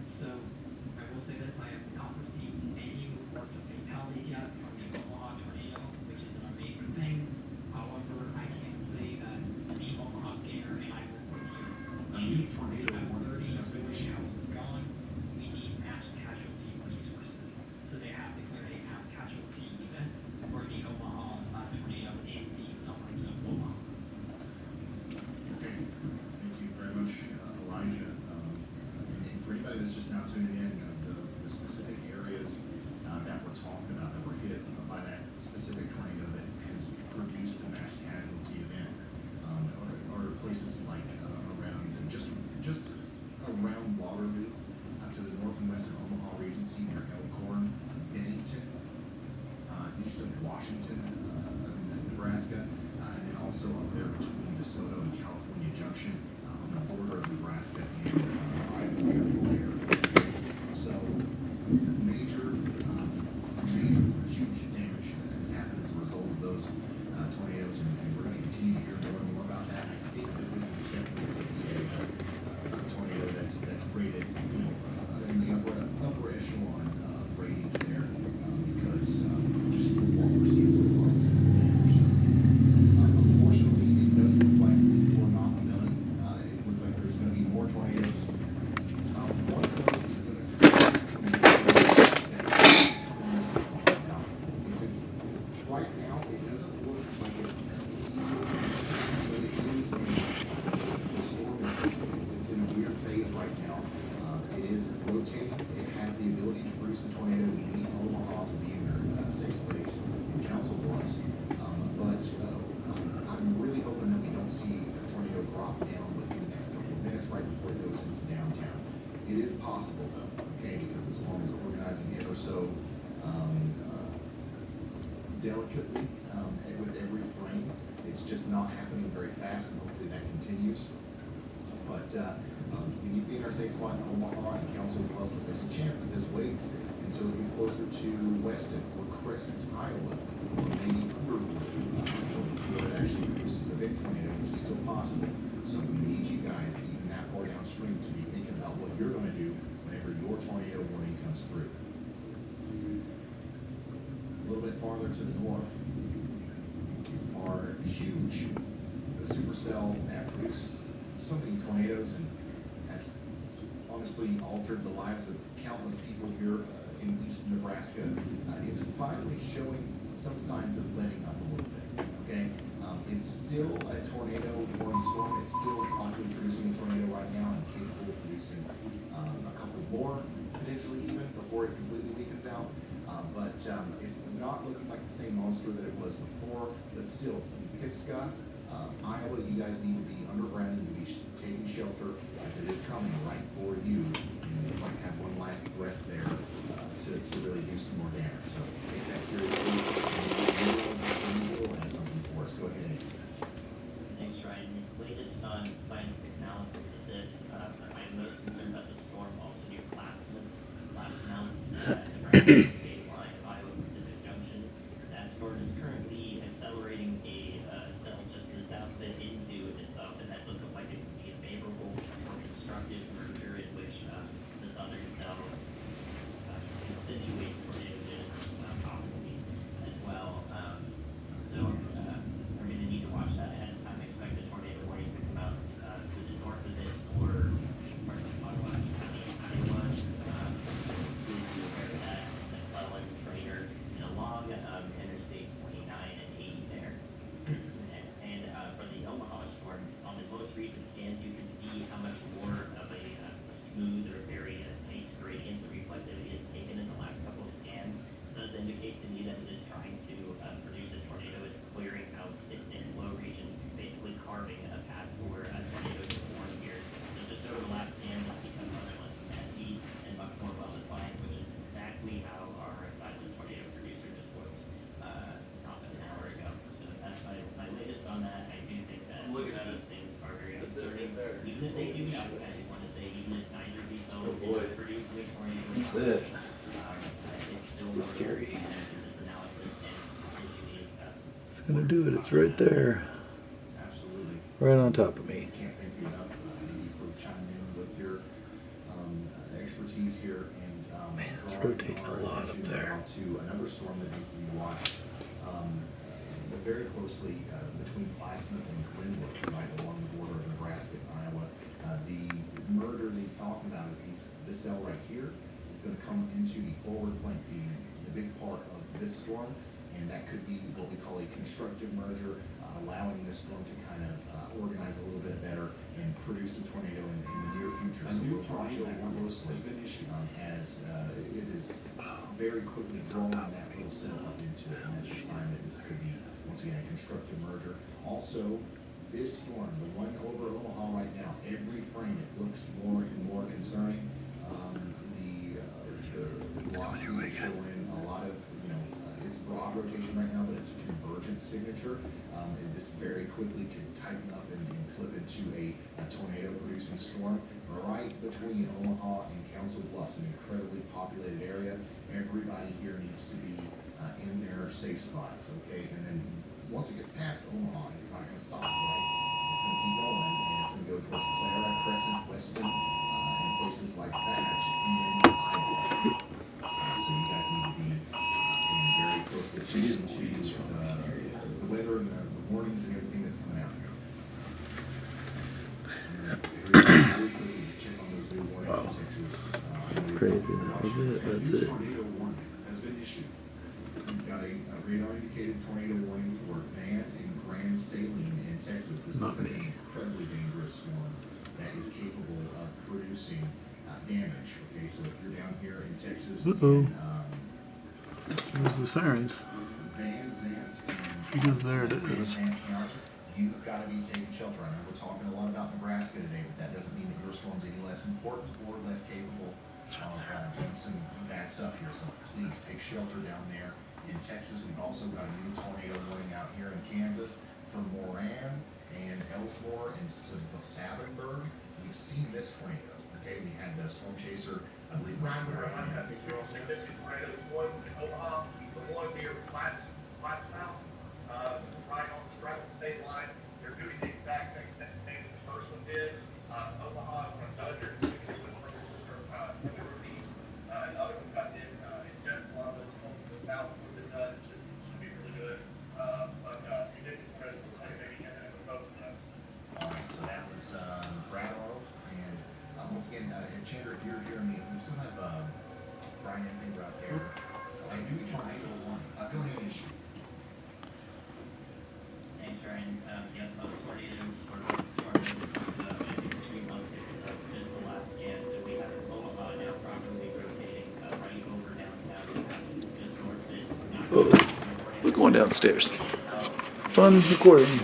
So I will say this: I have not received any reports of fatalities yet from the Omaha tornado, which is an amazing thing. However, I can say that the Omaha scanner and I will put here. Chief tornado at 30, 40 houses gone. We need mass casualty resources. So they have declared a mass casualty event for the Omaha tornado in the suburbs of Omaha. Okay, thank you very much, Elijah. And for anybody that's just now tuning in, the specific areas that we're talking about that were hit by that specific tornado that has produced a mass casualty event are places like around just around Waterloo, to the north and west of Omaha Regency near Elkhorn, Bennington, east of Washington, Nebraska, and then also up there between DeSoto and California Junction, on the border of Nebraska and Iowa near Blair. So major, huge damage has happened as a result of those tornadoes, and we're going to continue to hear more and more about that. I think that this is definitely a tornado that's rated, in the upper echelon ratings there, because just what we're seeing so far is damage. Unfortunately, it does look like we're not done. It looks like there's going to be more tornadoes. One of those is going to right now, it doesn't look like it's but it is the storm it's in a weird phase right now. It is rotating. It has the ability to produce a tornado. We need Omaha to be in their sixth place in Council Bluffs. But I'm really hoping that we don't see a tornado drop down within the next couple of minutes right before it goes into downtown. It is possible though, okay, because the storm is organizing ever so delicately with every frame. It's just not happening very fast, and hopefully that continues. But we need to be in our safe spot in Omaha and Council Bluffs, but there's a chance that this waits until it gets closer to Weston or Crescent, Iowa, or maybe Underwood, before it actually produces a big tornado, which is still possible. So we need you guys, even that far downstream, to be thinking about what you're going to do whenever your tornado warning comes through. A little bit farther to the north are huge. The supercell that produced so many tornadoes and has honestly altered the lives of countless people here in east Nebraska, is finally showing some signs of letting up a little bit. Okay, it's still a tornado warning storm. It's still possibly producing a tornado right now and capable of producing a couple more potentially even before it completely weakens out. But it's not looking like the same monster that it was before. But still, Pisgah, Iowa, you guys need to be underground and be taking shelter as it is coming right for you. And you might have one last breath there to really do some more damage. So take that seriously. And Will has something for us. Go ahead. Thanks, Ryan. Latest on scientific analysis of this, I'm most concerned about the storm also near Plattsmouth, Nebraska state line of Iowa Pacific Junction. That storm is currently accelerating a cell just to the south of it into itself, and that does look like it would be a favorable or constructive merger in which the southern cell accentuates tornado genesis possibly as well. So we're going to need to watch that ahead of time. Expect a tornado warning to come out to the north of it for parts of Ottawa County, Iowa. So please be aware of that. McClellan, Trainer, and along Interstate 29 and 80 there. And for the Omaha storm, on the most recent scans, you can see how much more of a smooth or very tight gradient the reflectivity has taken in the last couple of scans. It does indicate to me that it is trying to produce a tornado. It's clearing out its inflow region, basically carving a path for a tornado to form here. So just over the last scan, it's become much less messy and much more well-defined, which is exactly how our tornado producer just looked half an hour ago. So that's my latest on that. I do think that these things are very uncertain. Even if they do have, as you want to say, even if neither of these cells is producing a tornado, That's it. it's still It's scary. this analysis and gives you these It's gonna do it. It's right there, Absolutely. right on top of me. Can't thank you enough, Andy, for chiming in with your expertise here and Man, it's drawing rotating a our lot up attention there. now to another storm that needs to be watched very closely between Plattsmouth and Glenwood, right along the border of Nebraska and Iowa. The merger that he's talking about is this cell right here is going to come into the forward flank, the big part of this storm, and that could be what we call a constructive merger, allowing this storm to kind of organize a little bit better and produce a tornado in the near future. So we'll watch it more closely as it is very quickly growing that little cell up into it, and that's a sign that this could be, once again, a constructive merger. Also, this storm, the one over Omaha right now, every frame it looks more and more concerning. The velocity is showing a lot of, it's broad rotation right now, but it's a convergent signature. And this very quickly can tighten up and flip into a tornado-producing storm right between Omaha and Council Bluffs, an incredibly populated area. Everybody here needs to be in their safe spots, okay? And then once it gets past Omaha, it's not going to stop, right? It's going to keep going, and it's going to go towards Clara, Crescent, Weston, and places like that, and then Iowa. So you guys need to be paying very close attention to the weather and the warnings and everything that's coming out here. Very quickly, just check on those new warnings in Texas. That's crazy. That's it. That's it. Tornado warning has been issued. We've got a radar indicated tornado warning for Van and Grand Saline in Texas. This Not is an me. incredibly dangerous storm that is capable of producing damage. Okay, so if you're down here in Texas, Uh-oh. and, Where's the sirens? Van Zant and Because there it Van is. Zant County, you've got to be taking shelter. I know we're talking a lot about Nebraska today, but that doesn't mean that your storm's any less important or less capable of doing some bad stuff here. So please take shelter down there in Texas. We've also got a new tornado warning out here in Kansas for Moran and Ellsmore and Savonburg. We've seen this tornado. Okay, we had the storm chaser, I believe. I think you're on this. One in Omaha, the one near Plattsmouth, right on the state line. They're doing the exact thing that the first one did. Omaha is going to Dodger, and other one got in just one of those homes in the south with the Dutch. It should be really good. But you didn't want to maybe get it in the boat. All right, so that was Bradlow, and once again, Chandler, if you're hearing me, we still have Brian and Finger out there. I do tornado warning. Go ahead and issue. Thanks, Ryan. Yep, tornadoes or storms an extreme uptick just the last scan. So we have Omaha now properly rotating right over downtown, just north of it. Whoa. We're going downstairs. Fun recording.